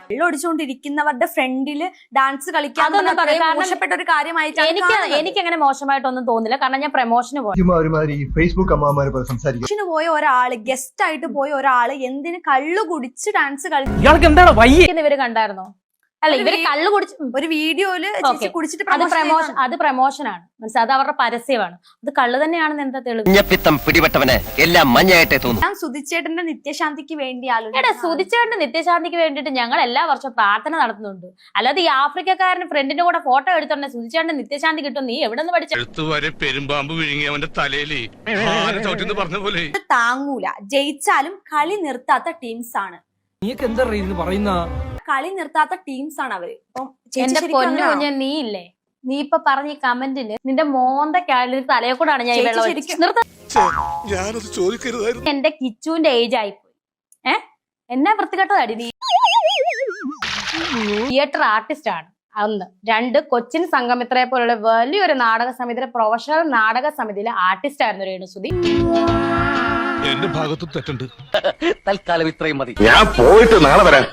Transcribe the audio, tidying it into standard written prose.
വെള്ളമൊടിച്ചുകൊണ്ടിരിക്കുന്നവരുടെ ഫ്രണ്ടില് ഡാൻസ് കളിക്കാൻ മോശപ്പെട്ട ഒരു കാര്യമായിട്ടാണ് എനിക്ക് അങ്ങനെ മോശമായിട്ടൊന്നും തോന്നില്ല. കാരണം ഞാൻ പ്രൊമോഷന് പോയ ഒരാള്, ഗസ്റ്റ് ആയിട്ട് പോയ ഒരാള് എന്തിന് കള്ളു കുടിച്ച് ഡാൻസ് കളിക്കുന്ന ഇവര് കണ്ടായിരുന്നോ? അല്ല, ഇവര് കള്ളു കുടിച്ച് ഒരു വീഡിയോയില് കുടിച്ചിട്ട് അത് പ്രൊമോഷനാണ്, മനസ്സിലായി, അത് അവരുടെ പരസ്യമാണ്. അത് കള്ളു തന്നെയാണെന്ന് എന്താ തെളിവ്? പിടിപെട്ടവനെ എല്ലാം മഞ്ഞയായിട്ടേ തോന്നുന്നു. ഞാൻ സുധിച്ചേട്ടന്റെ നിത്യശാന്തിക്ക് വേണ്ടി സുധിച്ചേട്ടന്റെ നിത്യശാന്തിക്ക് വേണ്ടിയിട്ട് ഞങ്ങൾ എല്ലാ വർഷവും പ്രാർത്ഥന നടത്തുന്നുണ്ട്. അല്ലാതെ ഈ ആഫ്രിക്കക്കാരന് ഫ്രണ്ടിന്റെ കൂടെ ഫോട്ടോ എടുത്തോണ്ട് സുധിച്ചേട്ടന്റെ നിത്യശാന്തി കിട്ടും നീ എവിടെ നിന്ന് പഠിച്ചു? പെരുമ്പാമ്പ് വിഴുങ്ങി അവന്റെ തലയില് പറഞ്ഞ പോലെ താങ്ങൂല. ജയിച്ചാലും കളി നിർത്താത്ത ടീംസ് ആണ്. കളി നിർത്താത്ത ടീംസ് ആണ് അവര്. എന്റെ പൊന്നു കുഞ്ഞ നീ ഇല്ലേ, നീ ഇപ്പൊ പറഞ്ഞ ഈ കമന്റിന് നിന്റെ മോന്ത തലയെ കൂടാണ് ഞാൻ എന്റെ കിച്ചുവിന്റെ ഏജ് ആയിപ്പോയി. എന്നാ വൃത്തികെട്ടതാടി നീ. തിയേറ്റർ ആർട്ടിസ്റ്റ് ആണ് ഒന്ന്. രണ്ട്, കൊച്ചിൻ സംഗമിത്രയെ പോലുള്ള വലിയൊരു നാടക സമിതിയിലെ പ്രൊഫഷണൽ നാടക സമിതിയിലെ ആർട്ടിസ്റ്റ് ആയിരുന്നു രേണുസുതി. എന്റെ ഭാഗത്തും തെറ്റുണ്ട്. തൽക്കാലം ഇത്രയും മതി. ഞാൻ പോയിട്ട് നാളെ വരാം.